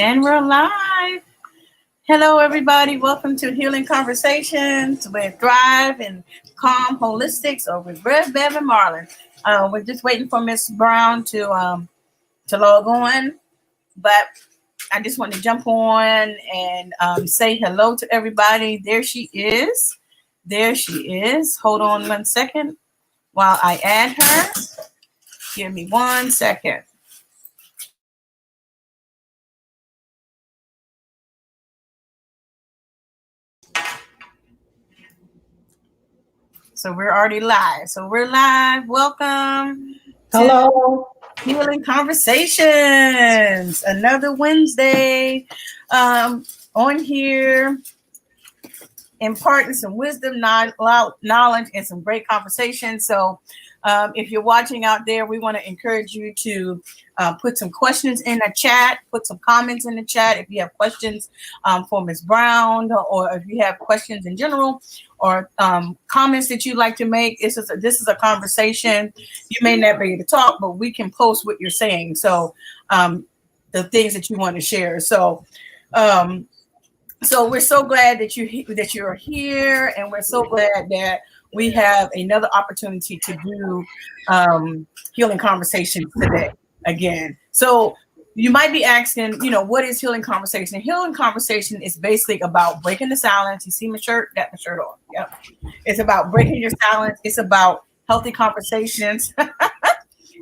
And we're live. Hello, everybody. Welcome to Healing Conversations with Thrive and Calm Holistics, or with Red Bev and Marlon. We're just waiting for Miss Brown to log on, but I just want to jump on and say hello to everybody. There she is. There she is. Hold on 1 second while I add her. Give me 1 second. So we're already live. Welcome. Hello. Healing Conversations. Another Wednesday on here, imparting some wisdom, knowledge, and some great conversation. So if you're watching out there, we want to encourage you to put some questions in the chat, put some comments in the chat. If you have questions for Ms. Brown, or if you have questions in general, or comments that you'd like to make, this is a conversation. You may not be able to talk, but we can post what you're saying. So the things that you want to share. So we're so glad that you're here, and we're so glad that we have another opportunity to do healing conversations today again. So you might be asking, what is healing conversation? Healing conversation is basically about breaking the silence. You see my shirt? Got my shirt on. Yep. It's about breaking your silence. It's about healthy conversations.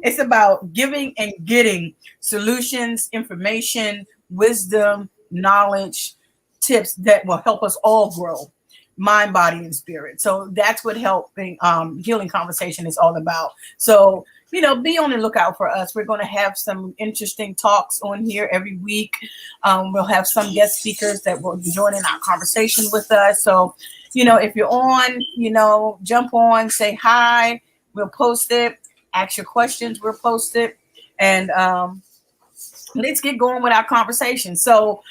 It's about giving and getting solutions, information, wisdom, knowledge, tips that will help us all grow, mind, body, and spirit. So that's what healing conversation is all about. So, be on the lookout for us. We're going to have some interesting talks on here every week. We'll have some guest speakers that will be joining our conversation with us. So, if you're on, jump on, say hi. We'll post it. Ask your questions. We'll post it. And let's get going with our conversation. So,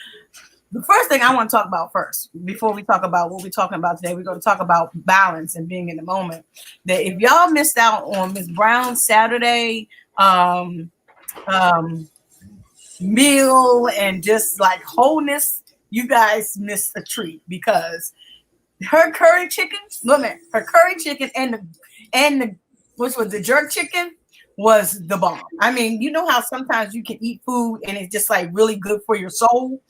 the first thing I want to talk about first, before we talk about what we're talking about today, we're going to talk about balance and being in the moment. That if y'all missed out on Ms. Brown's Saturday meal and just like wholeness, you guys missed a treat, because her curry chicken and the which was the jerk chicken was the bomb. I mean, you know how sometimes you can eat food and it's just like really good for your soul.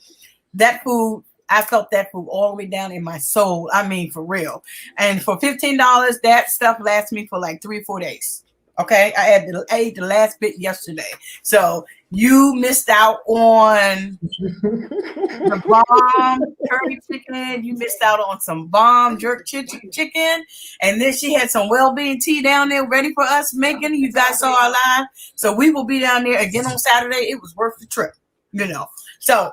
That food, I felt that food all the way down in my soul. I mean, for real. And for $15, that stuff lasts me for like 3 or 4 days. Okay, I ate the last bit yesterday. So you missed out on the bomb curry chicken. You missed out on some bomb jerk chicken. And then she had some well-being tea down there ready for us making. You guys saw our live. So we will be down there again on Saturday. It was worth the trip, So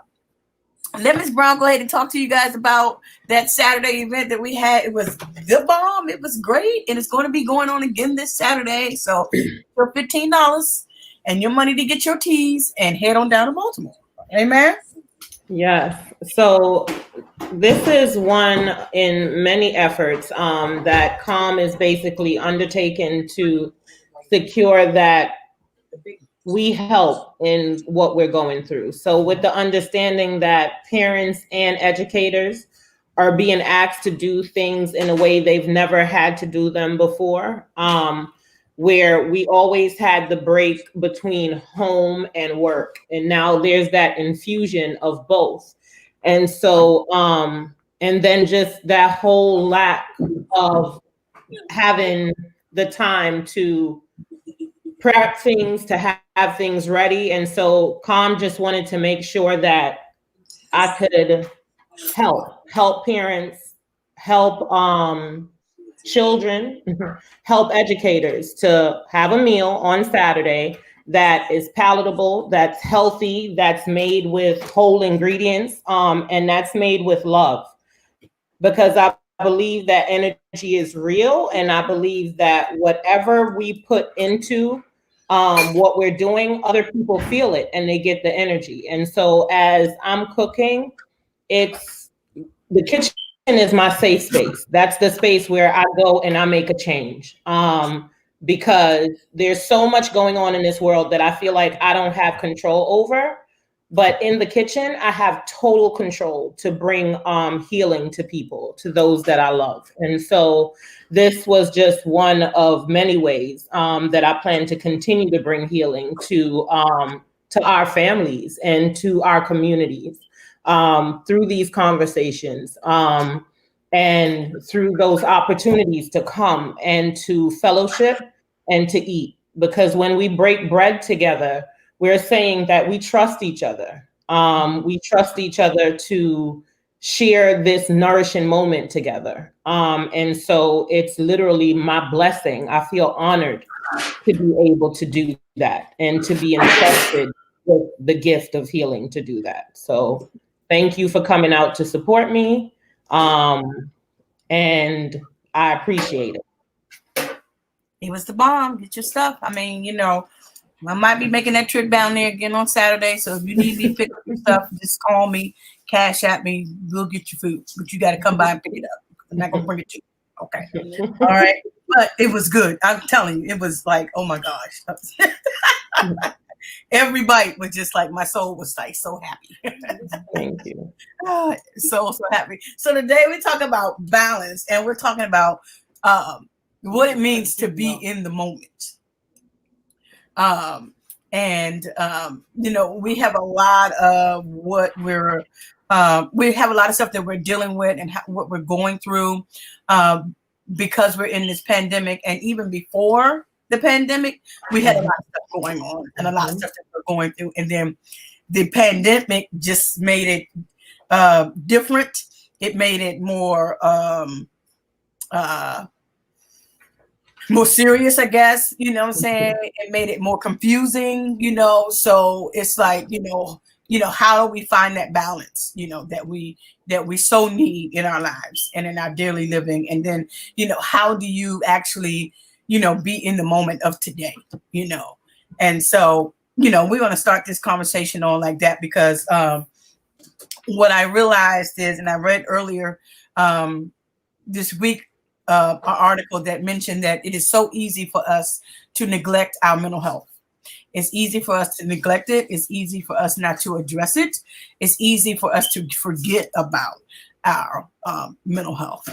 let Ms. Brown go ahead and talk to you guys about that Saturday event that we had. It was the bomb. It was great. And it's going to be going on again this Saturday. So for $15 and your money to get your teas, and head on down to Baltimore. Amen. Yes. So this is one in many efforts that CALM is basically undertaken to secure that we help in what we're going through. So with the understanding that parents and educators are being asked to do things in a way they've never had to do them before, where we always had the break between home and work. And now there's that infusion of both. And so, and then just that whole lack of having the time to prep things, to have things ready. And so CALM just wanted to make sure that I could help parents, help children, help educators to have a meal on Saturday that is palatable, that's healthy, that's made with whole ingredients, and that's made with love. Because I believe that energy is real, and I believe that whatever we put into what we're doing, other people feel it and they get the energy. And so as I'm cooking, it's the kitchen is my safe space. That's the space where I go and I make a change. Because there's so much going on in this world that I feel like I don't have control over. But in the kitchen, I have total control to bring healing to people, to those that I love. And so this was just one of many ways that I plan to continue to bring healing to our families and to our communities through these conversations and through those opportunities to come and to fellowship and to eat. Because when we break bread together, we're saying that we trust each other. We trust each other to share this nourishing moment together. And so it's literally my blessing. I feel honored to be able to do that and to be entrusted with the gift of healing to do that. So thank you for coming out to support me. And I appreciate it. It was the bomb. Get your stuff. I mean, you know, I might be making that trip down there again on Saturday. So if you need me to pick up your stuff, just call me, cash at me. We'll get your food. But you got to come by and pick it up. I'm not going to bring it to you. Okay. All right. But it was good. I'm telling you, it was like, oh my gosh. Every bite was just like, my soul was like so happy. Thank you. So happy. So today we talk about balance, and we're talking about what it means to be in the moment. You know, we have a lot of what we have a lot of stuff that we're dealing with and what we're going through because we're in this pandemic. And even before the pandemic, we had a lot of stuff going on and a lot of stuff that we're going through. And then the pandemic just made it different. It made it more serious, I guess, you know what I'm saying? It made it more confusing, you know? So it's like, you know, how do we find that balance, you know, that we so need in our lives and in our daily living? And then, you know, how do you actually, you know, be in the moment of today, you know? And so, you know, we're going to start this conversation on like that because what I realized is, and I read earlier this week, an article that mentioned that it is so easy for us to neglect our mental health. It's easy for us to neglect it. It's easy for us not to address it. It's easy for us to forget about our mental health.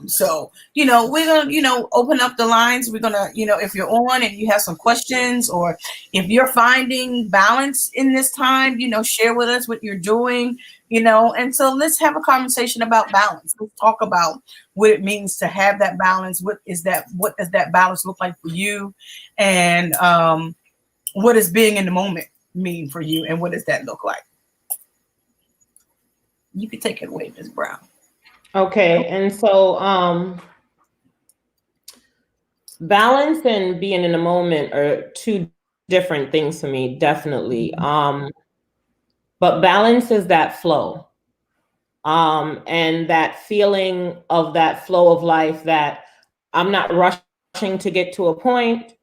So, you know, we're going to, you know, open up the lines. We're going to, you know, if you're on and you have some questions or if you're finding balance in this time, you know, share with us what you're doing, you know, and so let's have a conversation about balance. Let's talk about what it means to have that balance. What does that balance look like for you? And what does being in the moment mean for you? And what does that look like? You can take it away, Ms. Brown. Okay, and so balance and being in the moment are two different things for me, definitely. But balance is that flow, and that feeling of that flow of life that I'm not rushing to get to a point.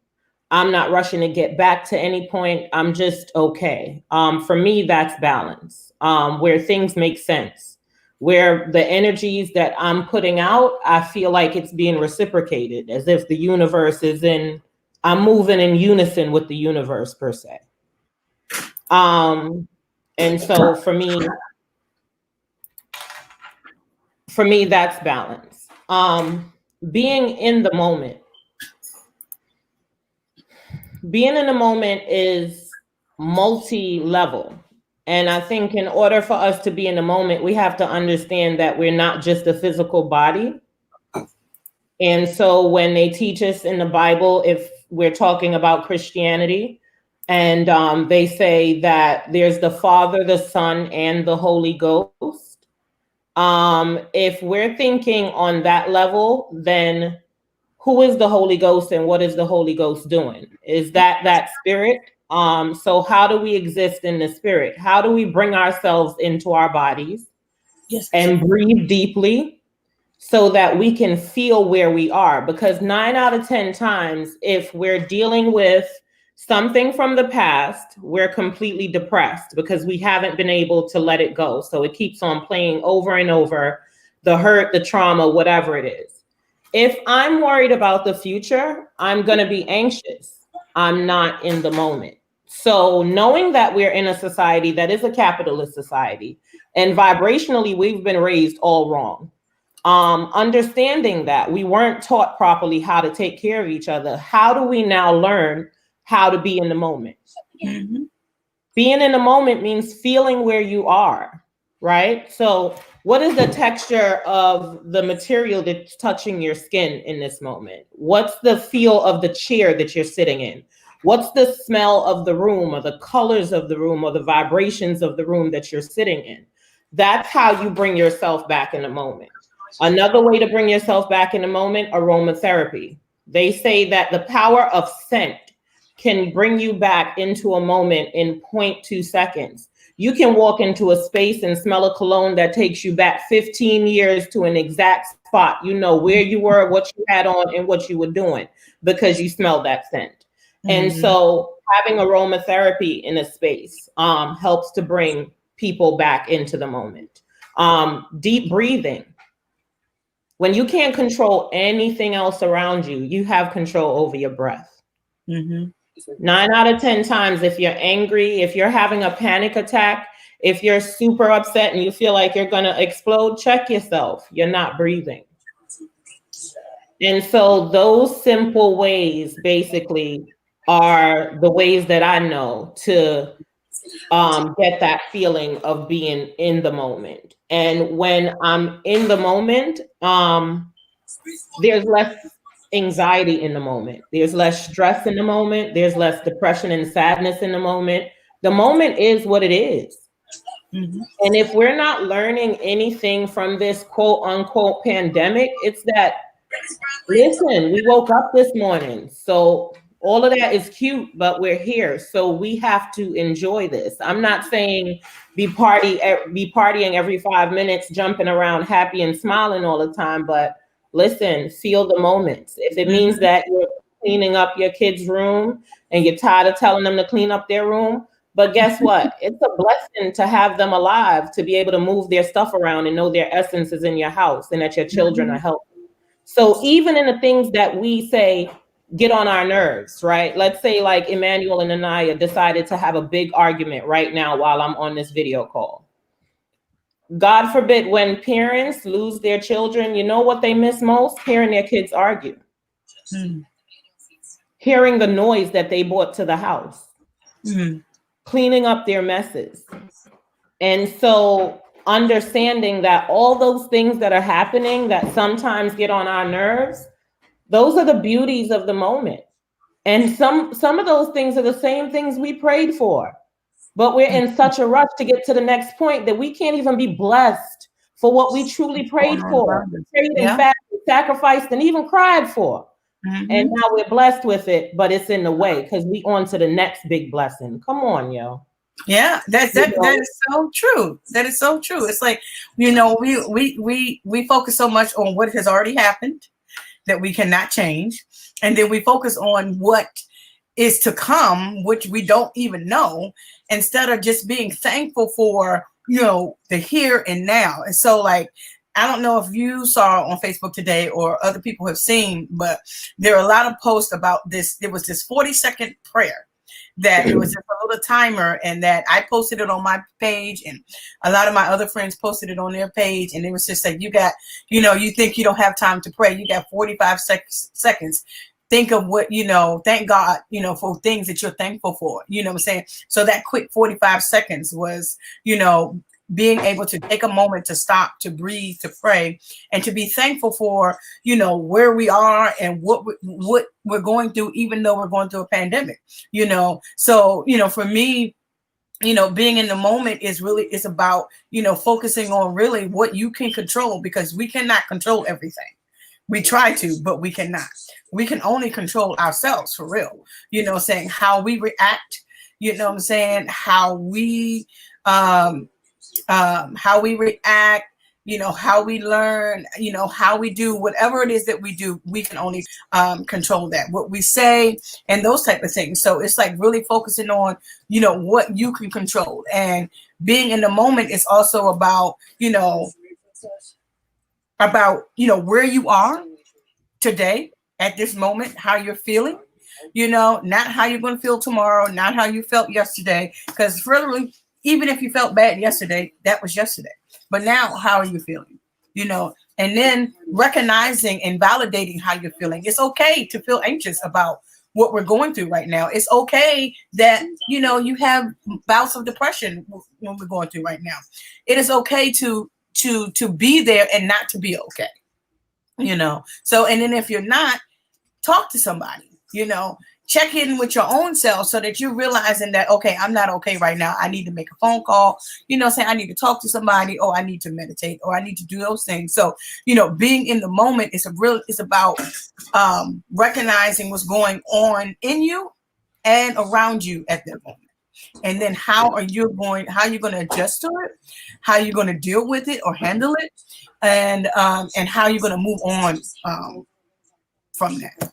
I'm not rushing to get back to any point. I'm just okay. For me, that's balance, where things make sense, where the energies that I'm putting out, I feel like it's being reciprocated, as if the universe I'm moving in unison with the universe per se. And so for me, that's balance. Being in the moment. Being in the moment is multi-level. And I think in order for us to be in the moment, we have to understand that we're not just a physical body. And so when they teach us in the Bible, if we're talking about Christianity, and they say that there's the Father, the Son, and the Holy Ghost. If we're thinking on that level, then who is the Holy Ghost and what is the Holy Ghost doing? Is that spirit? So how do we exist in the spirit? How do we bring ourselves into our bodies and breathe deeply so that we can feel where we are? Because 9 out of 10 times, if we're dealing with something from the past, we're completely depressed because we haven't been able to let it go. So it keeps on playing over and over, the hurt, the trauma, whatever it is. If I'm worried about the future, I'm going to be anxious. I'm not in the moment. So knowing that we're in a society that is a capitalist society, and vibrationally we've been raised all wrong. Understanding that we weren't taught properly how to take care of each other, how do we now learn how to be in the moment? Mm-hmm. Being in the moment means feeling where you are, right? So what is the texture of the material that's touching your skin in this moment? What's the feel of the chair that you're sitting in? What's the smell of the room, or the colors of the room, or the vibrations of the room that you're sitting in? That's how you bring yourself back in the moment. Another way to bring yourself back in the moment, aromatherapy. They say that the power of scent can bring you back into a moment in 0.2 seconds. You can walk into a space and smell a cologne that takes you back 15 years to an exact spot. You know where you were, what you had on, and what you were doing because you smelled that scent. Mm-hmm. And so having aromatherapy in a space helps to bring people back into the moment. Deep breathing. When you can't control anything else around you, you have control over your breath. Mm-hmm. 9 out of 10 times, if you're angry, if you're having a panic attack, if you're super upset and you feel like you're going to explode, check yourself. You're not breathing. And so those simple ways basically are the ways that I know to get that feeling of being in the moment. And when I'm in the moment, there's less anxiety in the moment. There's less stress in the moment. There's less depression and sadness in the moment. The moment is what it is. Mm-hmm. And if we're not learning anything from this quote unquote pandemic, it's that, listen, we woke up this morning. So all of that is cute, but we're here. So we have to enjoy this. I'm not saying be partying every 5 minutes, jumping around happy and smiling all the time, but listen, feel the moments. If it means that you're cleaning up your kid's room and you're tired of telling them to clean up their room, but guess what? It's a blessing to have them alive, to be able to move their stuff around and know their essence is in your house and that your children are healthy. So even in the things that we say get on our nerves, right? Let's say like Emmanuel and Anaya decided to have a big argument right now while I'm on this video call. God forbid, when parents lose their children, you know what they miss most? Hearing their kids argue. Hearing the noise that they brought to the house. Cleaning up their messes. And so understanding that all those things that are happening that sometimes get on our nerves, those are the beauties of the moment. And some of those things are the same things we prayed for. But we're in such a rush to get to the next point that we can't even be blessed for what we truly prayed for, prayed and fasted, sacrificed, and even cried for. And now we're blessed with it, but it's in the way because we on to the next big blessing. Come on, yo. Yeah, that is so true. That is so true. It's like, you know, we focus so much on what has already happened that we cannot change, and then we focus on what is to come, which we don't even know, instead of just being thankful for, you know, the here and now. And so, like, I don't know if you saw on Facebook today or other people have seen, but there are a lot of posts about this. There was this 40-second prayer that it was just a little timer, and that I posted it on my page, and a lot of my other friends posted it on their page. And it was just like, you got, you know, you think you don't have time to pray. You got 45 seconds. Think of what, you know, thank God, you know, for things that you're thankful for, you know what I'm saying? So that quick 45 seconds was, you know, being able to take a moment to stop, to breathe, to pray, and to be thankful for, you know, where we are and what we're going through, even though we're going through a pandemic, you know? So, you know, for me, you know, being in the moment is about, you know, focusing on really what you can control, because we cannot control everything. We try to, but we cannot. We can only control ourselves, for real. You know, saying how we react, you know what I'm saying? How we react, you know, how we learn, you know, how we do whatever it is that we do, we can only control that, what we say and those type of things. So it's like really focusing on, you know, what you can control, and being in the moment is also about, you know, where you are today at this moment, how you're feeling, not how you're going to feel tomorrow, not how you felt yesterday. Because really, even if you felt bad yesterday, that was yesterday. But now, how are you feeling? And then recognizing and validating how you're feeling. It's okay to feel anxious about what we're going through right now. It's okay that, you have bouts of depression when we're going through right now. It is okay to be there and not to be okay. So, and then if you're not, talk to somebody, check in with your own self so that you're realizing that, okay, I'm not okay right now. I need to make a phone call, saying I need to talk to somebody, or I need to meditate, or I need to do those things. So, being in the moment is about recognizing what's going on in you and around you at that moment. And then how you're going to adjust to it, how you're going to deal with it or handle it, and how you're going to move on from that.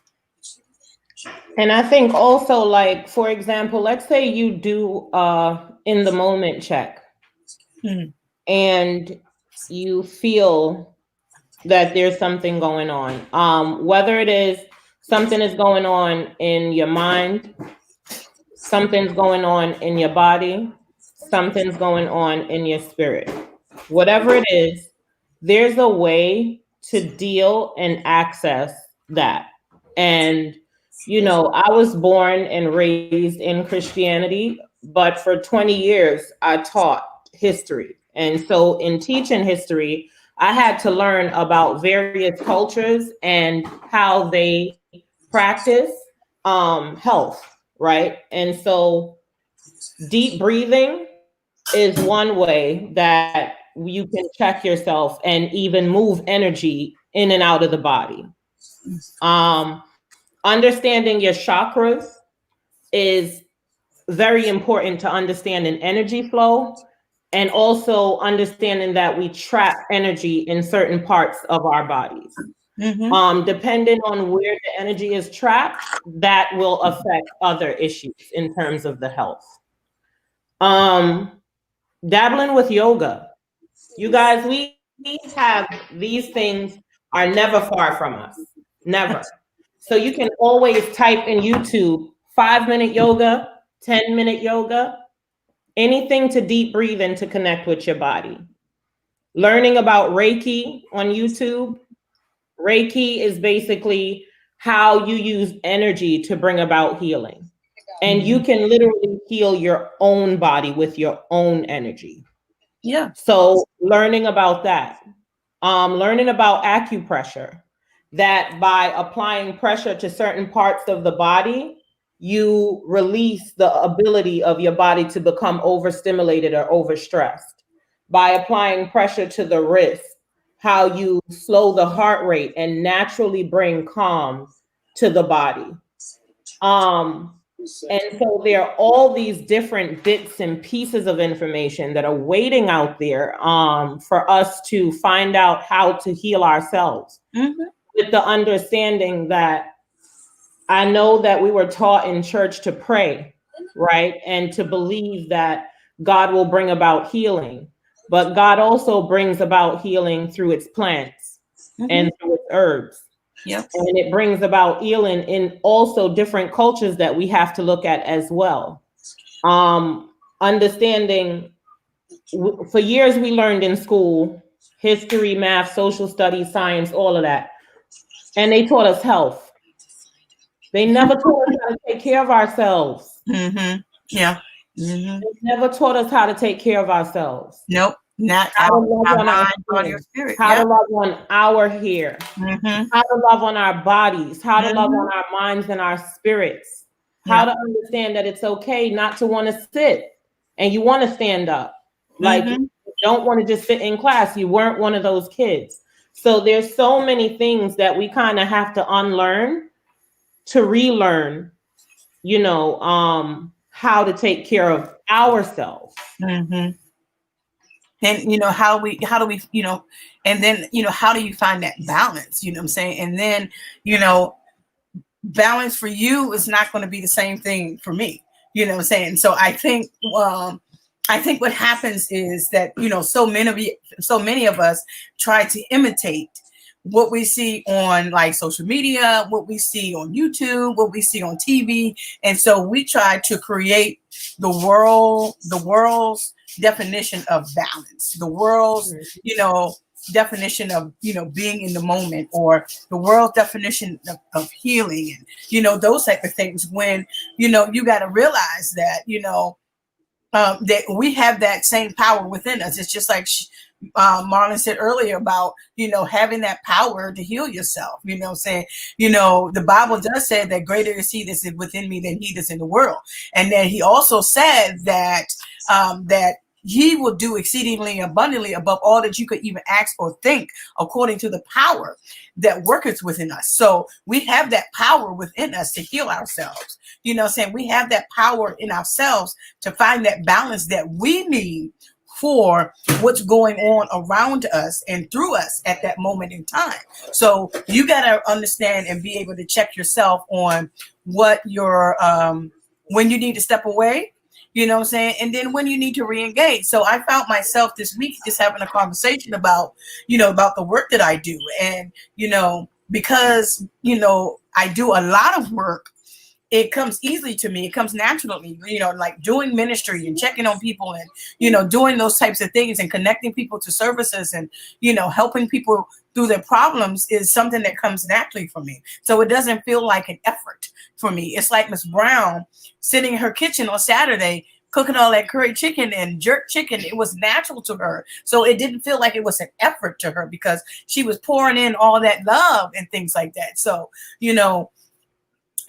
And I think also, like, for example, let's say you do in the moment check and you feel that there's something going on, whether it is something is going on in your mind, something's going on in your body, something's going on in your spirit. Whatever it is, there's a way to deal and access that. And, I was born and raised in Christianity, but for 20 years, I taught history. And so in teaching history, I had to learn about various cultures and how they practice health, right? And so deep breathing is one way that you can check yourself and even move energy in and out of the body. Understanding your chakras is very important to understand an energy flow, and also understanding that we trap energy in certain parts of our bodies. Depending on where the energy is trapped, that will affect other issues in terms of the health. Dabbling with yoga. You guys, we have these things are never far from us. Never. So you can always type in YouTube 5-minute yoga, 10-minute yoga, anything to deep breathe and to connect with your body. Learning about Reiki on YouTube. Reiki is basically how you use energy to bring about healing. And you can literally heal your own body with your own energy. Yeah. So learning about that. Learning about acupressure, that by applying pressure to certain parts of the body, you release the ability of your body to become overstimulated or overstressed. By applying pressure to the wrist, how you slow the heart rate and naturally bring calm to the body. And so there are all these different bits and pieces of information that are waiting out there for us to find out how to heal ourselves. With the understanding that I know that we were taught in church to pray, right? And to believe that God will bring about healing. But God also brings about healing through its plants and through its herbs. Yep. And it brings about healing in also different cultures that we have to look at as well. Understanding, for years we learned in school, history, math, social studies, science, all of that. And they taught us health. They never taught us how to take care of ourselves. Yeah. They never taught us how to take care of ourselves. Nope. Not how to love on mind, our body, or spirit. How to love on our hair. How to love on our bodies. How to love on our minds and our spirits. How to understand that it's okay not to want to sit and you want to stand up. Like you don't want to just sit in class. You weren't one of those kids. So there's so many things that we kind of have to unlearn to relearn, how to take care of ourselves. And how do we, and then, how do you find that balance? You know what I'm saying? And then, balance for you is not going to be the same thing for me. You know what I'm saying? So I think what happens is that, so many of us try to imitate what we see on like social media, what we see on YouTube, what we see on TV. And so we try to create the world's definition of balance, the world's, definition of, being in the moment, or the world's definition of healing, and, those type of things, when, you got to realize that, that we have that same power within us. It's just like Marlon said earlier about, having that power to heal yourself, saying, the Bible does say that greater is he that's within me than he that's in the world. And then he also said that, that he will do exceedingly abundantly above all that you could even ask or think, according to the power that worketh within us. So we have that power within us to heal ourselves. Saying we have that power in ourselves to find that balance that we need for what's going on around us and through us at that moment in time. So you got to understand and be able to check yourself on what your, when you need to step away, and then when you need to re-engage. So I found myself this week just having a conversation about, about the work that I do. And, because, I do a lot of work, it comes easily to me. It comes naturally, like doing ministry and checking on people and, doing those types of things and connecting people to services and, helping people through their problems is something that comes naturally for me. So it doesn't feel like an effort for me. It's like Miss Brown sitting in her kitchen on Saturday, cooking all that curry chicken and jerk chicken. It was natural to her. So it didn't feel like it was an effort to her because she was pouring in all that love and things like that. So,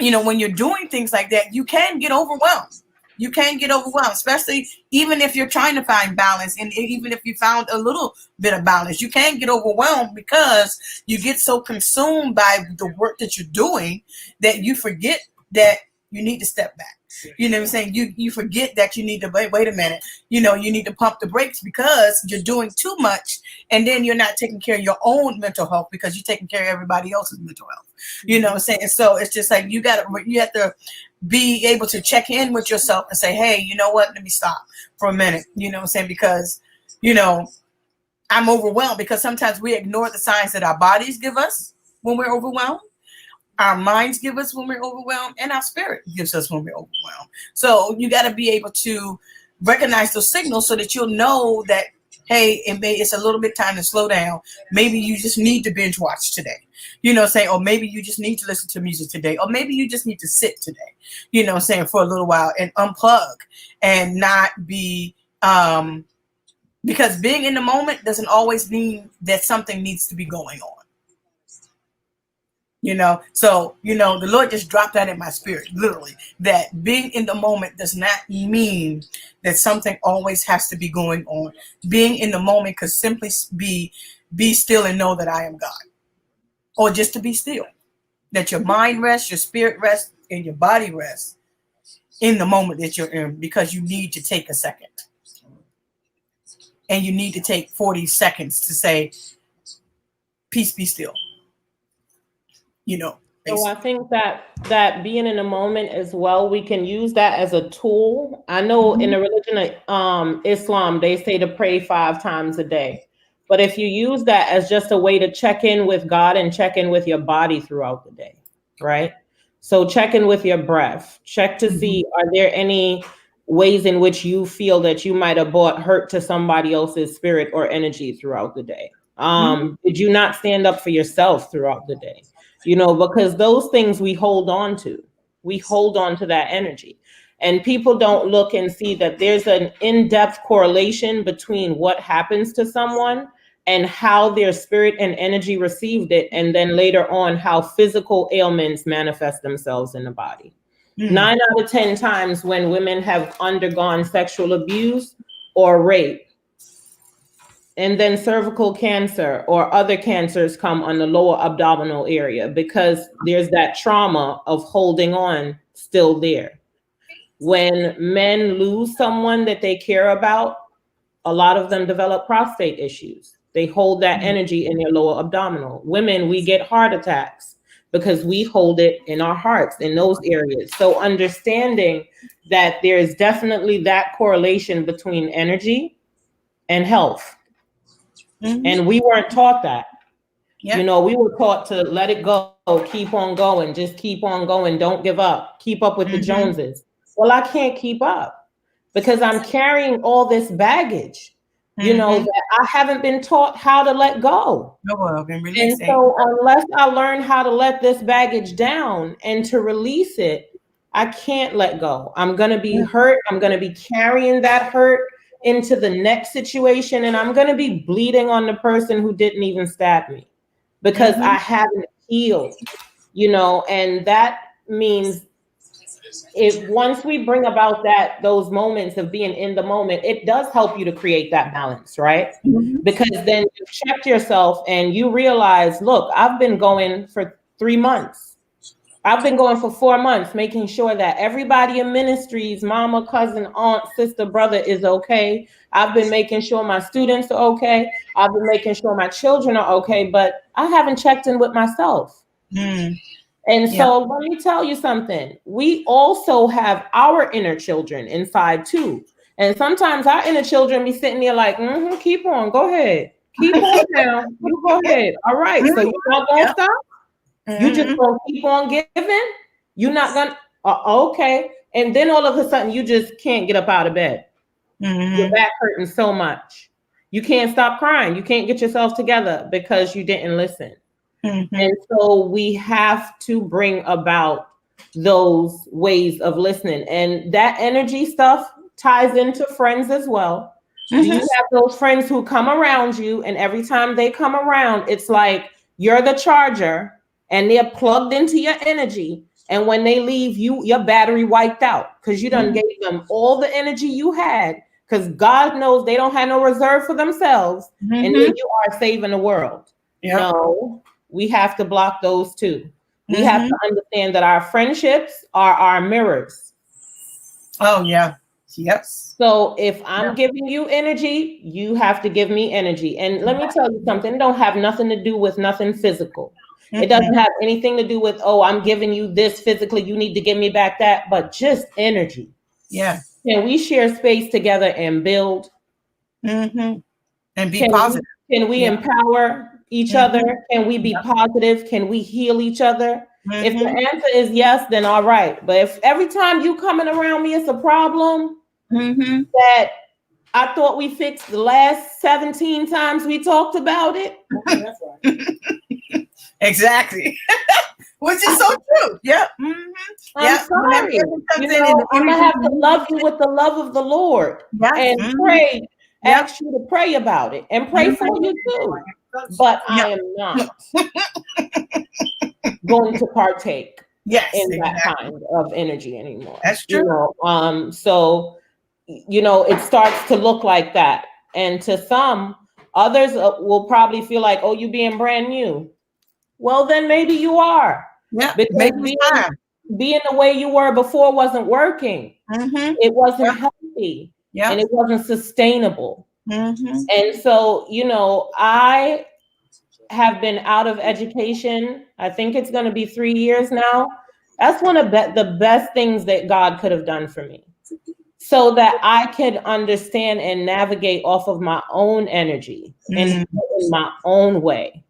when you're doing things like that, you can get overwhelmed. You can get overwhelmed, especially even if you're trying to find balance. And even if you found a little bit of balance, you can get overwhelmed because you get so consumed by the work that you're doing that you forget that you need to step back. You know what I'm saying? You forget that you need to wait a minute. You need to pump the brakes because you're doing too much, and then you're not taking care of your own mental health because you're taking care of everybody else's mental health. You know what I'm saying? And so it's just like you have to be able to check in with yourself and say, hey, you know what? Let me stop for a minute. You know what I'm saying? Because I'm overwhelmed because sometimes we ignore the signs that our bodies give us when we're overwhelmed. Our minds give us when we're overwhelmed, and our spirit gives us when we're overwhelmed. So you got to be able to recognize those signals so that you'll know that, hey, it's a little bit time to slow down. Maybe you just need to binge watch today. Or maybe you just need to listen to music today, or maybe you just need to sit today, for a little while and unplug and not be, because being in the moment doesn't always mean that something needs to be going on. So, the Lord just dropped that in my spirit, literally, that being in the moment does not mean that something always has to be going on. Being in the moment could simply be still and know that I am God, or just to be still, that your mind rests, your spirit rests, and your body rests in the moment that you're in, because you need to take a second, and you need to take 40 seconds to say, peace, be still. So I think that being in the moment as well, we can use that as a tool. I know in the religion of Islam, they say to pray 5 times a day. But if you use that as just a way to check in with God and check in with your body throughout the day, right? So check in with your breath. Check to see, are there any ways in which you feel that you might have brought hurt to somebody else's spirit or energy throughout the day? Did you not stand up for yourself throughout the day? Because those things we hold on to. We hold on to that energy. And people don't look and see that there's an in-depth correlation between what happens to someone and how their spirit and energy received it. And then later on, how physical ailments manifest themselves in the body. 9 out of 10 times when women have undergone sexual abuse or rape, and then cervical cancer or other cancers come on the lower abdominal area because there's that trauma of holding on still there. When men lose someone that they care about, a lot of them develop prostate issues. They hold that energy in their lower abdominal. Women, we get heart attacks because we hold it in our hearts in those areas. So understanding that there is definitely that correlation between energy and health. And we weren't taught that. Yeah. You know, we were taught to let it go, keep on going, just keep on going, don't give up, keep up with the Joneses. Well, I can't keep up because I'm carrying all this baggage, you know, that I haven't been taught how to let go. And so unless I learn how to let this baggage down and to release it, I can't let go. I'm going to be hurt. I'm going to be carrying that hurt into the next situation. And I'm going to be bleeding on the person who didn't even stab me because I haven't healed, you know, and that means if once we bring about those moments of being in the moment, it does help you to create that balance, right? Because then you check yourself and you realize, look, I've been going for 3 months. I've been going for 4 months, making sure that everybody in ministries, mama, cousin, aunt, sister, brother is okay. I've been making sure my students are okay. I've been making sure my children are okay, but I haven't checked in with myself. And so let me tell you something. We also have our inner children inside too. And sometimes our inner children be sitting there like, keep on, go ahead. Keep on now. You go ahead. All right. So you're not going to stop? You just going to keep on giving? You're not going to, okay. And then all of a sudden you just can't get up out of bed. Your back hurting so much. You can't stop crying. You can't get yourself together because you didn't listen. And so we have to bring about those ways of listening. And that energy stuff ties into friends as well. Do you have those friends who come around you and every time they come around, it's like you're the charger and they're plugged into your energy. And when they leave, your battery wiped out because you done gave them all the energy you had because God knows they don't have no reserve for themselves. And then you are saving the world. No. We have to block those too. We have to understand that our friendships are our mirrors. Oh, yeah. Yes. So if I'm giving you energy, you have to give me energy. And let me tell you something, it don't have nothing to do with nothing physical. It doesn't have anything to do with, oh, I'm giving you this physically, you need to give me back that, but just energy. Yeah. Can we share space together and build? And be positive. Can we empower each other? Can we be positive? Can we heal each other? If the answer is yes, then all right. But if every time you coming around me, it's a problem that I thought we fixed the last 17 times we talked about it. Exactly. Which is so true. Yeah. I'm sorry. You know, I'm going to have to love you with the love of the Lord and pray. Ask you to pray about it and pray for you too. But I am not going to partake in that kind of energy anymore. That's true. You know, so, you know, it starts to look like that. And to some, others will probably feel like, oh, you being brand new. Well, then maybe you are. Yeah. Because being the way you were before wasn't working. It wasn't healthy. And it wasn't sustainable. And so, you know, I have been out of education. I think it's going to be 3 years now. That's one of the best things that God could have done for me, so that I could understand and navigate off of my own energy and in my own way.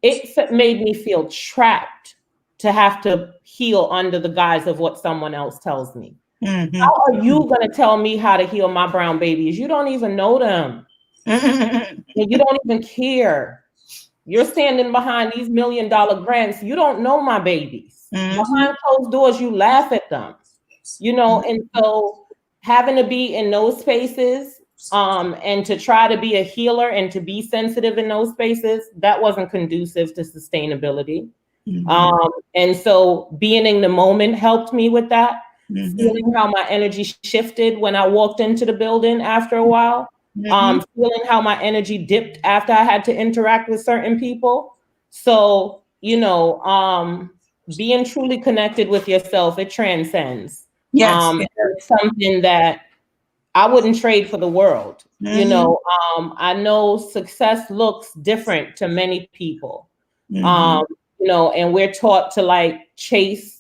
It made me feel trapped to have to heal under the guise of what someone else tells me. How are you going to tell me how to heal my brown babies? You don't even know them. You don't even care. You're standing behind these $1 million grants. You don't know my babies. Behind closed doors, you laugh at them. You know, and so having to be in those spaces and to try to be a healer and to be sensitive in those spaces, that wasn't conducive to sustainability. And so being in the moment helped me with that. Feeling how my energy shifted when I walked into the building after a while, feeling how my energy dipped after I had to interact with certain people. So, you know, being truly connected with yourself, it transcends. It's something that I wouldn't trade for the world. You know, I know success looks different to many people, you know, and we're taught to like chase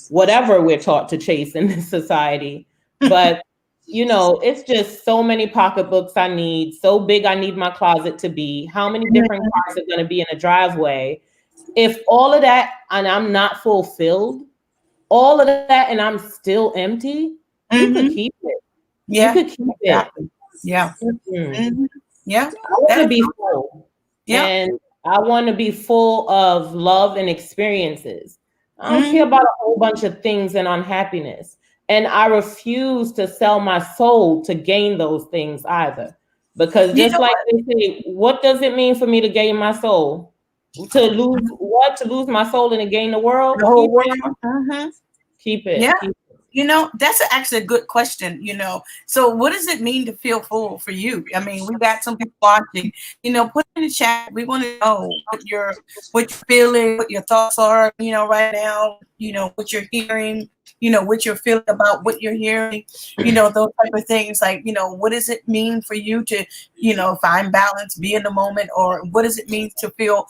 whatever we're taught to chase in this society. But it's just so many pocketbooks I need, so big I need my closet to be. How many different cars are going to be in a driveway? If all of that and I'm not fulfilled, all of that and I'm still empty, you could keep it. Yeah. You could keep exactly. it. Yeah. Mm-hmm. Yeah. I want to be full. Yeah. And I want to be full of love and experiences. I don't care about a whole bunch of things and unhappiness. And I refuse to sell my soul to gain those things either. Because just like they say, what does it mean for me to gain my soul? To lose what? To lose my soul and to gain the world? The whole world. Keep it. Yeah. Keep it. That's actually a good question, So what does it mean to feel full for you? I mean, we got some people watching, put in the chat. We want to know what you're feeling, what your thoughts are, right now, what you're hearing, what you're feeling about what you're hearing, those type of things. Like, what does it mean for you to, find balance, be in the moment, or what does it mean to feel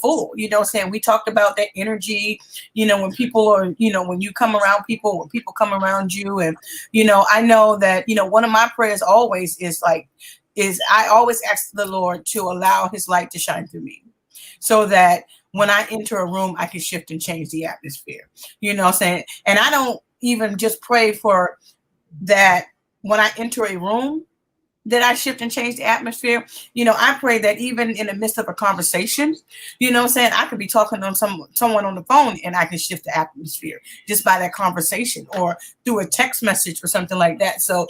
full? Saying we talked about that energy, when people are, when you come around people, when people come around you. And, I know that, one of my prayers always is I always ask the Lord to allow his light to shine through me so that when I enter a room, I can shift and change the atmosphere, saying, and I don't even just pray for that when I enter a room, that I shift and change the atmosphere. I pray that even in the midst of a conversation, I could be talking on someone on the phone and I can shift the atmosphere just by that conversation or through a text message or something like that. So,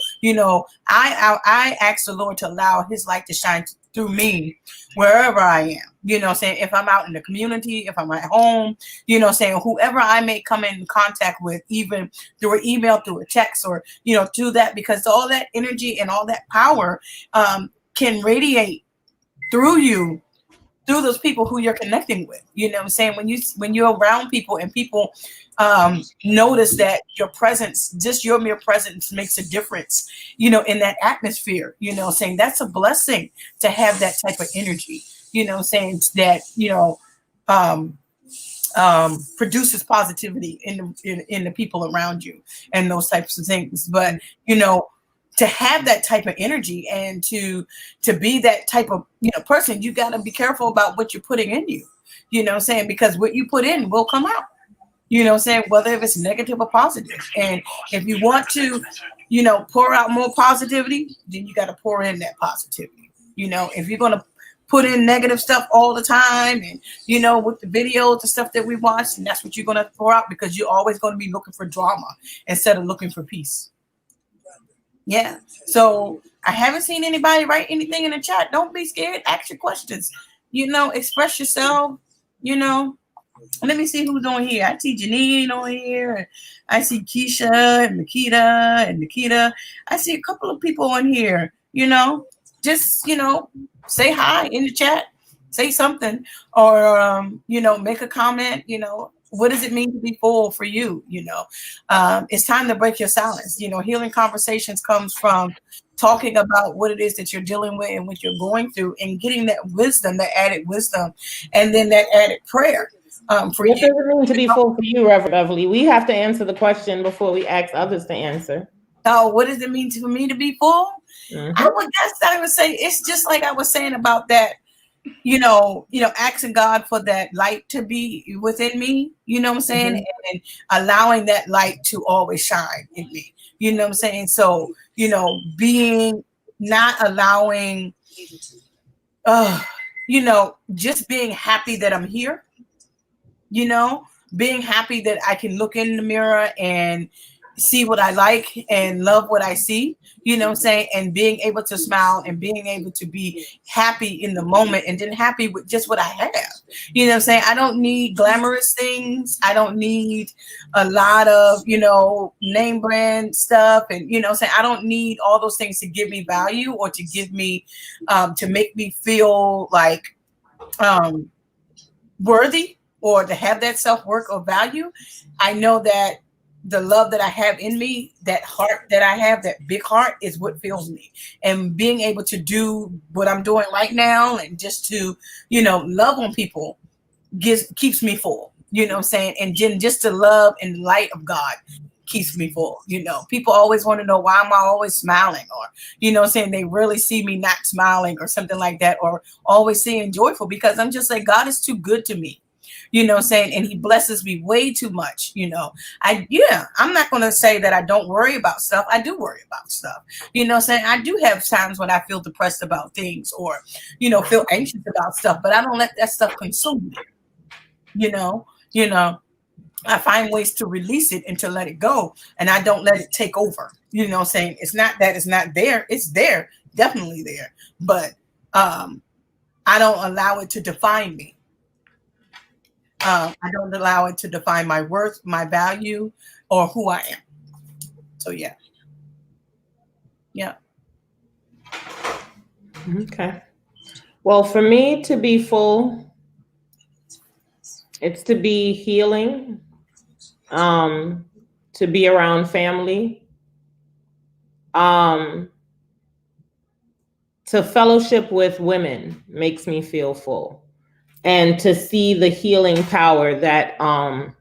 I ask the Lord to allow his light to shine through me wherever I am, if I'm out in the community, if I'm at home, whoever I may come in contact with, even through an email, through a text, or, do that, because all that energy and all that power can radiate through you, through those people who you're connecting with. When you're around people and people notice that your presence, just your mere presence, makes a difference, in that atmosphere, saying that's a blessing to have that type of energy, saying that, produces positivity in the people around you and those types of things. But, to have that type of energy and to be that type of person, you got to be careful about what you're putting in you, because what you put in will come out, whether if it's negative or positive. And if you want to, pour out more positivity, then you got to pour in that positivity. If you're going to put in negative stuff all the time and, with the videos, the stuff that we watch, and that's what you're going to pour out, because you're always going to be looking for drama instead of looking for peace. Yeah. So I haven't seen anybody write anything in the chat. Don't be scared. Ask your questions, express yourself, Let me see who's on here. I see Janine on here. And I see Keisha and Nikita. I see a couple of people on here, just, say hi in the chat, say something, or, make a comment, what does it mean to be full for you? It's time to break your silence. Healing conversations comes from talking about what it is that you're dealing with and what you're going through, and getting that wisdom, that added wisdom, and then that added prayer. What does it mean to be full for you, Reverend Beverly? We have to answer the question before we ask others to answer. Oh, what does it mean for me to be full? Mm-hmm. I would say it's just like I was saying about that, asking God for that light to be within me, Mm-hmm. and allowing that light to always shine in me, So, being not allowing, just being happy that I'm here, being happy that I can look in the mirror and see what I like and love what I see, and being able to smile and being able to be happy in the moment, and then happy with just what I have, I don't need glamorous things. I don't need a lot of, name brand stuff. And, I don't need all those things to give me value or to give me, to make me feel like worthy, or to have that self-worth or value. I know that the love that I have in me, that heart that I have, that big heart, is what fills me. And being able to do what I'm doing right now, and just to, love on people, keeps me full, and just to love and the light of God keeps me full. People always want to know why am I always smiling, or saying they really see me not smiling or something like that, or always seeing joyful, because I'm just like, God is too good to me. Saying, and he blesses me way too much. I'm not going to say that I don't worry about stuff. I do worry about stuff. Saying I do have times when I feel depressed about things, or feel anxious about stuff, but I don't let that stuff consume me. I find ways to release it and to let it go, and I don't let it take over. Saying it's not that it's not there. It's there, definitely there, but I don't allow it to define me. I don't allow it to define my worth, my value, or who I am. So yeah. Okay. Well, for me to be full, it's to be healing, to be around family, to fellowship with women makes me feel full, and to see the healing power that brown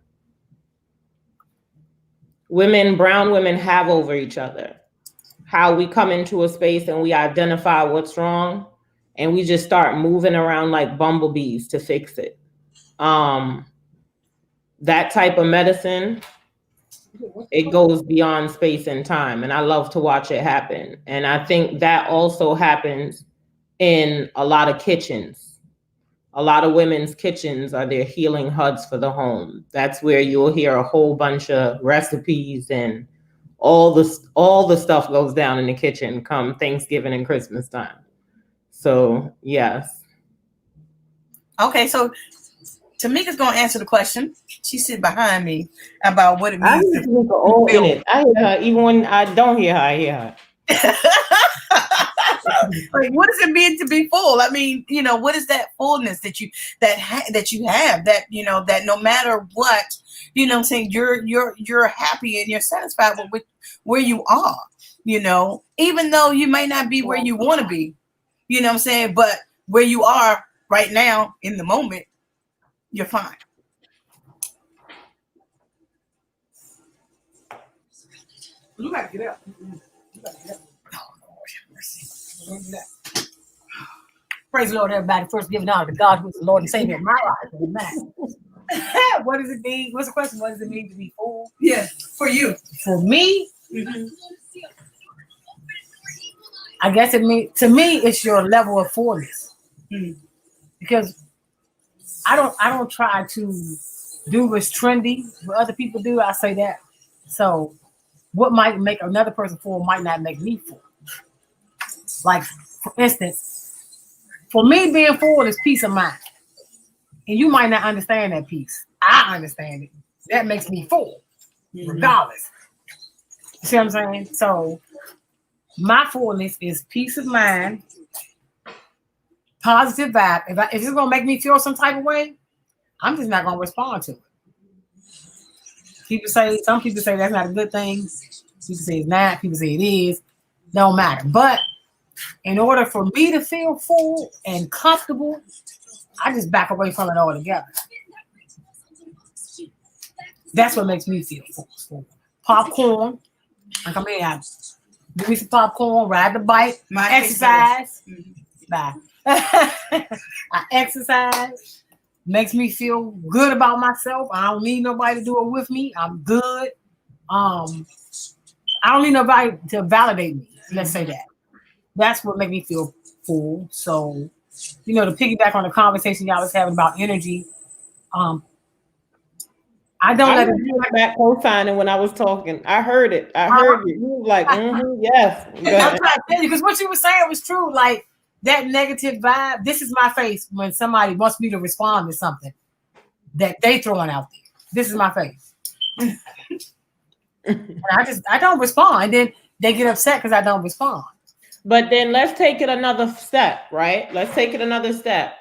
women have over each other. How we come into a space and we identify what's wrong, and we just start moving around like bumblebees to fix it. That type of medicine, it goes beyond space and time, and I love to watch it happen. And I think that also happens in a lot of kitchens. A lot of women's kitchens are their healing hubs for the home. That's where you'll hear a whole bunch of recipes, and all the stuff goes down in the kitchen come Thanksgiving and Christmas time. So yes. Okay, so Tamika's gonna answer the question. She's sitting behind me about what it means. I hear her even when I don't hear her. I hear her. Like, what does it mean to be full? I mean, what is that fullness that you have, that that no matter what, I'm saying, you're happy and you're satisfied with where you are, even though you may not be where you want to be, I'm saying, but where you are right now in the moment, you're fine. You gotta get up. Praise the Lord, everybody. First, giving honor to God, who's the Lord and Savior of my life. Amen. What does it mean? What's the question? What does it mean to be full? Yeah, for you. For me, I guess to me, it's your level of fullness. Because I don't try to do what's trendy, what other people do. I say that. So, what might make another person full might not make me full. Like, for instance, for me, being full is peace of mind. And you might not understand that peace. I understand it. That makes me full, regardless. You see what I'm saying? So my fullness is peace of mind, positive vibe. If it's gonna make me feel some type of way, I'm just not gonna respond to it. Some people say that's not a good thing. People say it's not. People say it is. Don't matter. But in order for me to feel full and comfortable, I just back away from it altogether. That's what makes me feel full. Popcorn. I come in, give me some popcorn, ride the bike, exercise. Bye. I exercise. Makes me feel good about myself. I don't need nobody to do it with me. I'm good. I don't need nobody to validate me. Let's say that. That's what makes me feel full. So, to piggyback on the conversation y'all was having about energy, I don't let it back co-signing when I was talking. I heard it. I heard it. You were like, yes. I'm trying to tell you, because what you were saying was true. Like, that negative vibe, this is my face when somebody wants me to respond to something that they throwing out there. This is my face. And I don't respond. And then they get upset because I don't respond. But then let's take it another step, right? Let's take it another step.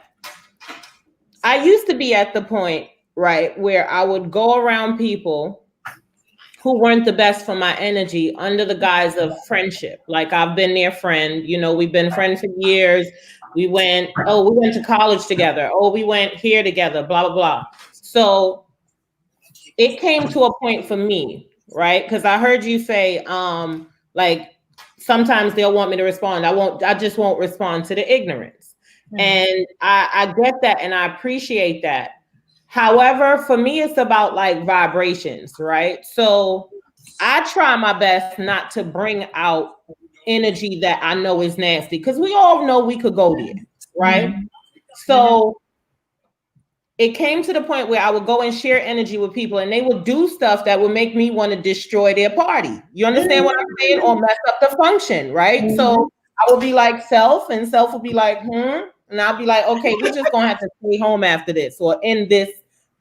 I used to be at the point, right, where I would go around people who weren't the best for my energy under the guise of friendship. Like, I've been their friend, we've been friends for years. We went to college together. Oh, we went here together, blah, blah, blah. So it came to a point for me right? Because I heard you say, like sometimes they'll want me to respond. I just won't respond to the ignorance. Mm-hmm. And I get that and I appreciate that. However, for me, it's about like vibrations, right? So I try my best not to bring out energy that I know is nasty, because we all know we could go there, right? Mm-hmm. So it came to the point where I would go and share energy with people and they would do stuff that would make me want to destroy their party. You understand what I'm saying? Or mess up the function, right? Mm-hmm. So I would be like self, and self would be like, and I'll be like, okay, we're just gonna have to stay home after this or end this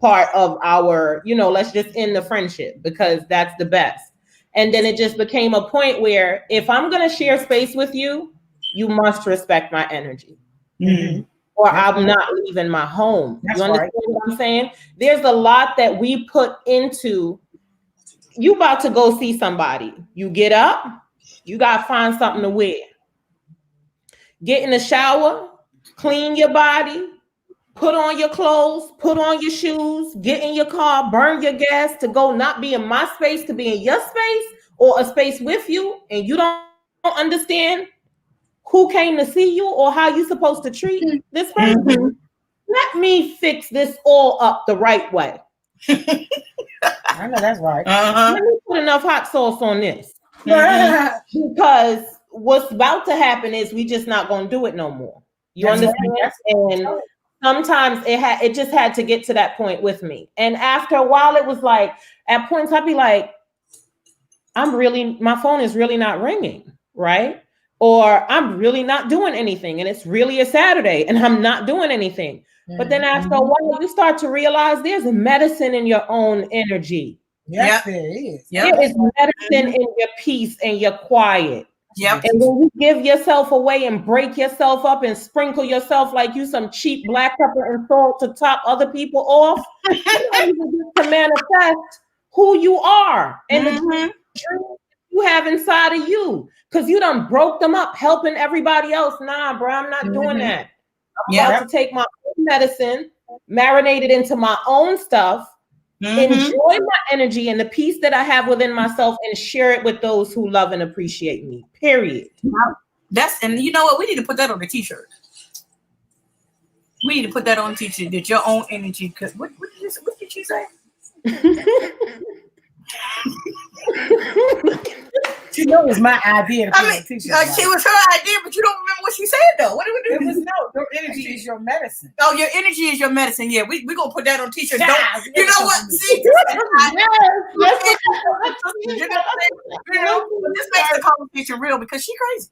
part of our, let's just end the friendship because that's the best. And then it just became a point where if I'm gonna share space with you, you must respect my energy. Mm-hmm. Or I'm not leaving my home. That's you understand what I'm saying? There's a lot that we put into, you about to go see somebody. You get up, you got to find something to wear. Get in the shower, clean your body, put on your clothes, put on your shoes, get in your car, burn your gas to go not be in my space, to be in your space or a space with you, and you don't understand who came to see you or how you're supposed to treat this person. Mm-hmm. Let me fix this all up the right way. I know that's right. Let me put enough hot sauce on this. Mm-hmm. Because what's about to happen is we just not going to do it no more. You understand? Right. And sometimes it just had to get to that point with me. And after a while, it was like, at points I'd be like, my phone is really not ringing, right? Or I'm really not doing anything, and it's really a Saturday and I'm not doing anything. Mm-hmm. But then after a while, you start to realize there's a medicine in your own energy. Yes, there is. There is medicine in your peace and your quiet. Yep. And when you give yourself away and break yourself up and sprinkle yourself like you some cheap black pepper and salt to top other people off, you don't even get to manifest who you are and the dream you have inside of you. Because you done broke them up, helping everybody else. Nah, bro, I'm not doing that. I'm about to take my own medicine, marinate it into my own stuff, enjoy my energy and the peace that I have within myself, and share it with those who love and appreciate me. Period. And you know what? We need to put that on the t-shirt. We need to put that on the t-shirt, that your own energy. Because what did she say? She knows it's my idea. She was her idea, but you don't remember what she said though. What did we do? It was your energy is your medicine. Oh, your energy is your medicine. Yeah, we gonna put that on t-shirts. You know what? See, this makes the conversation real because she crazy.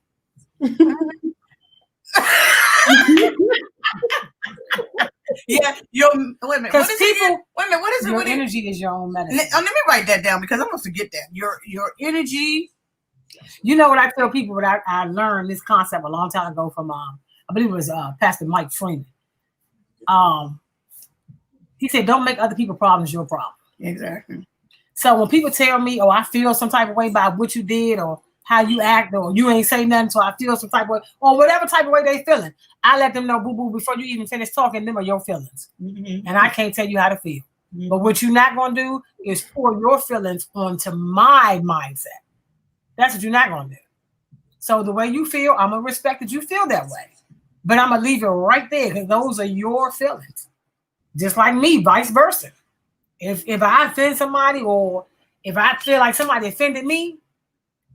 Yeah, wait a minute. What is it? Wait a minute. What is it? Your energy is your own medicine. Let me write that down because I'm gonna forget that. Your energy. You know what I tell people? But I learned this concept a long time ago from I believe it was Pastor Mike Freeman. He said, "Don't make other people's problems your problem." Exactly. So when people tell me, "Oh, I feel some type of way about what you did," or how you act, or you ain't say nothing, so I feel some type of way, or whatever type of way they feeling, I let them know, boo-boo, before you even finish talking, them are your feelings. Mm-hmm. And I can't tell you how to feel. Mm-hmm. But what you're not going to do is pour your feelings onto my mindset. That's what you're not going to do. So the way you feel, I'm going to respect that you feel that way. But I'm going to leave it right there because those are your feelings. Just like me, vice versa. If I offend somebody, or if I feel like somebody offended me,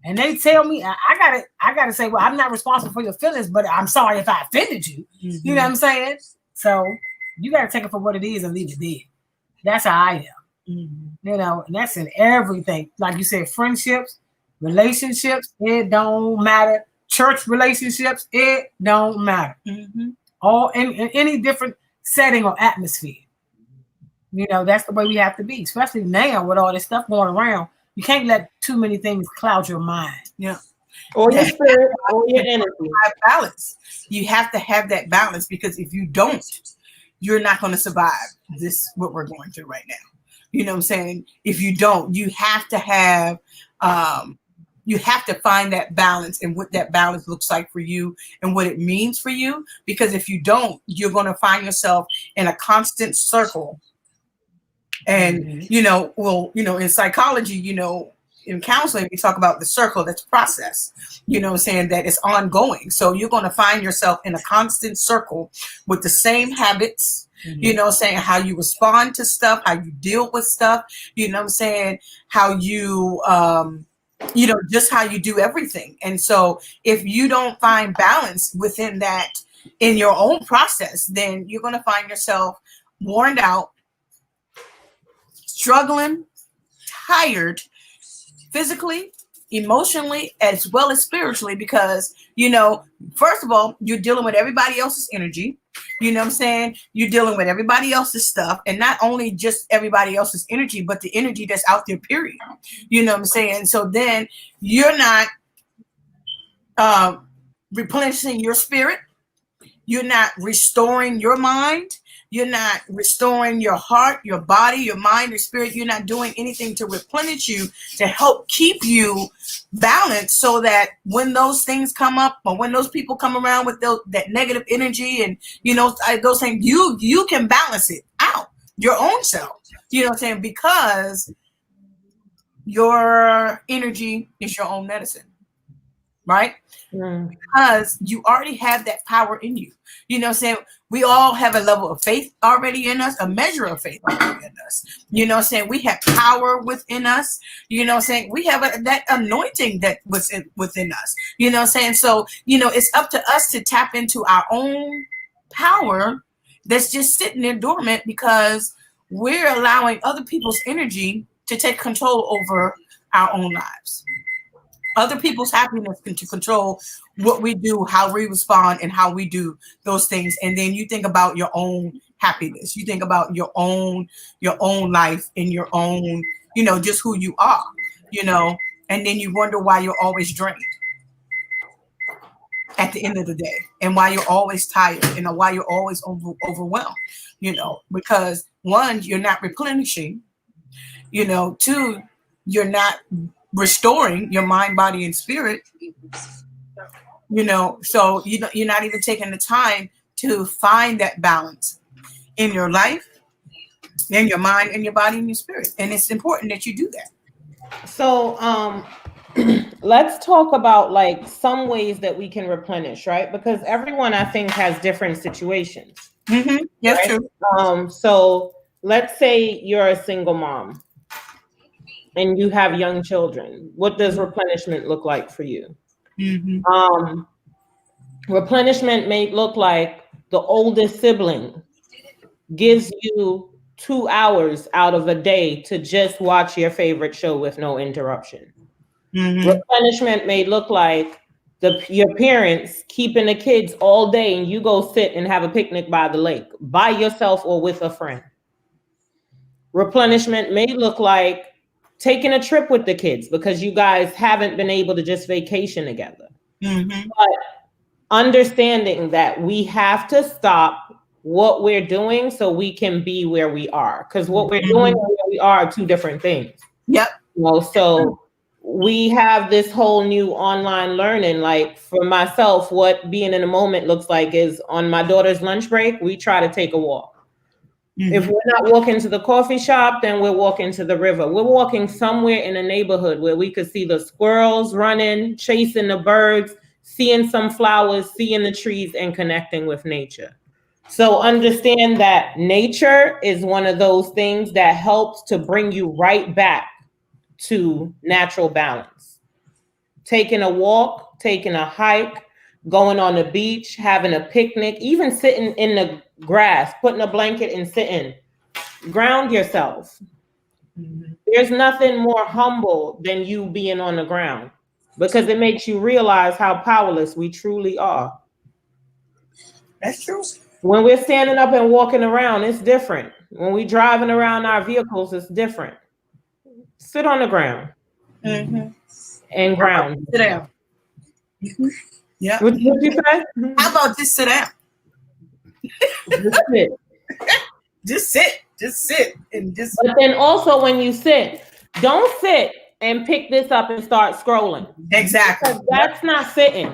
and they tell me, I gotta say, well, I'm not responsible for your feelings, but I'm sorry if I offended you. Mm-hmm. You know what I'm saying? So you gotta take it for what it is and leave it there. That's how I am. Mm-hmm. You know, and that's in everything. Like you said, friendships, relationships, it don't matter. Church relationships, it don't matter. Mm-hmm. All in any different setting or atmosphere. You know, that's the way we have to be, especially now with all this stuff going around. You can't let too many things cloud your mind. Yeah. Or your spirit, or your energy. Balance. You have to have that balance, because if you don't, you're not going to survive what we're going through right now. You know what I'm saying? If you don't, you have to have, you have to find that balance and what that balance looks like for you and what it means for you. Because if you don't, you're going to find yourself in a constant circle And, in psychology, in counseling, we talk about the circle that's process, saying that it's ongoing. So you're going to find yourself in a constant circle with the same habits, saying how you respond to stuff, how you deal with stuff, saying how you, just how you do everything. And so if you don't find balance within that in your own process, then you're going to find yourself worn out, struggling, tired, physically, emotionally, as well as spiritually, because, first of all, you're dealing with everybody else's energy. You're dealing with everybody else's stuff, and not only just everybody else's energy, but the energy that's out there, period. So then you're not replenishing your spirit. You're not restoring your mind. You're not restoring your heart, your body, your mind, your spirit. You're not doing anything to replenish you, to help keep you balanced, so that when those things come up, or when those people come around with that negative energy, and those things, you can balance it out your own self. Because your energy is your own medicine, right? Because you already have that power in you. We all have a level of faith already in us, a measure of faith already in us. We have power within us. We have that anointing that was within us. So, it's up to us to tap into our own power that's just sitting there dormant, because we're allowing other people's energy to take control over our own lives. Other people's happiness can to control what we do, how we respond, and how we do those things. And then you think about your own happiness. You think about your own life, and your own, just who you are, and then you wonder why you're always drained at the end of the day, and why you're always tired, and why you're always overwhelmed, because one, you're not replenishing, two, you're not restoring your mind, body, and spirit, so you're not even taking the time to find that balance in your life, in your mind, and your body, and your spirit. And it's important that you do that. So let's talk about like some ways that we can replenish, right? Because everyone, I think, has different situations. Mm-hmm. Yes, right? true. So let's say you're a single mom and you have young children. What does replenishment look like for you? Mm-hmm. Replenishment may look like the oldest sibling gives you 2 hours out of a day to just watch your favorite show with no interruption. Mm-hmm. Replenishment may look like your parents keeping the kids all day and you go sit and have a picnic by the lake by yourself or with a friend. Replenishment may look like taking a trip with the kids because you guys haven't been able to just vacation together. Mm-hmm. But understanding that we have to stop what we're doing so we can be where we are, because what we're doing and where we are two different things. Yep. So we have this whole new online learning. Like for myself, what being in a moment looks like is on my daughter's lunch break, we try to take a walk. Mm-hmm. If we're not walking to the coffee shop, then we're walking to the river. We're walking somewhere in a neighborhood where we could see the squirrels running, chasing the birds, seeing some flowers, seeing the trees, and connecting with nature. So understand that nature is one of those things that helps to bring you right back to natural balance. Taking a walk, taking a hike, going on the beach, having a picnic, even sitting in the grass, putting a blanket and sitting. Ground yourself. Mm-hmm. There's nothing more humble than you being on the ground, because it makes you realize how powerless we truly are. That's true. When we're standing up and walking around, it's different. When we're driving around our vehicles, it's different. Sit on the ground. Mm-hmm. And ground. Sit down. Mm-hmm. Yeah. What you say? How about just sit down? Just sit. Just sit. And just. But then also when you sit, don't sit and pick this up and start scrolling. Exactly. Because that's not sitting.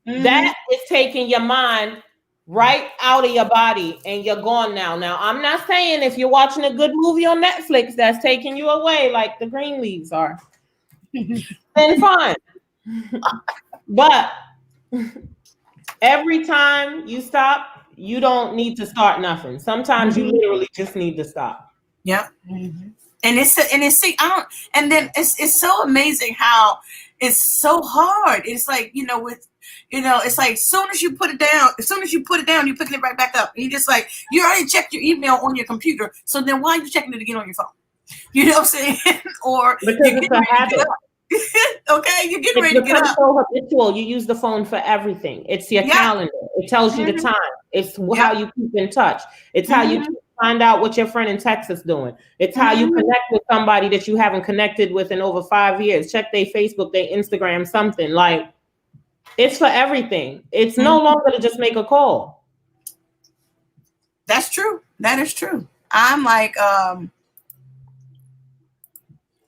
Mm-hmm. That is taking your mind right out of your body and you're gone now. Now, I'm not saying if you're watching a good movie on Netflix that's taking you away like the green leaves are, then fine. But every time you stop, you don't need to start nothing. Sometimes you literally just need to stop. Yeah. Mm-hmm. And and then it's so amazing how it's so hard. It's like, it's like as soon as you put it down, you're picking it right back up. And you just like, you already checked your email on your computer. So then why are you checking it again on your phone? You know what I'm saying? Or because it's a habit. Okay, you're getting ready to get up. So habitual. You use the phone for everything. It's your calendar. It tells you the time. It's how you keep in touch. It's how you find out what your friend in Texas doing. It's how you connect with somebody that you haven't connected with in over 5 years. Check their Facebook, their Instagram, something. Like, it's for everything. It's no longer to just make a call. That's true. That is true. I'm like,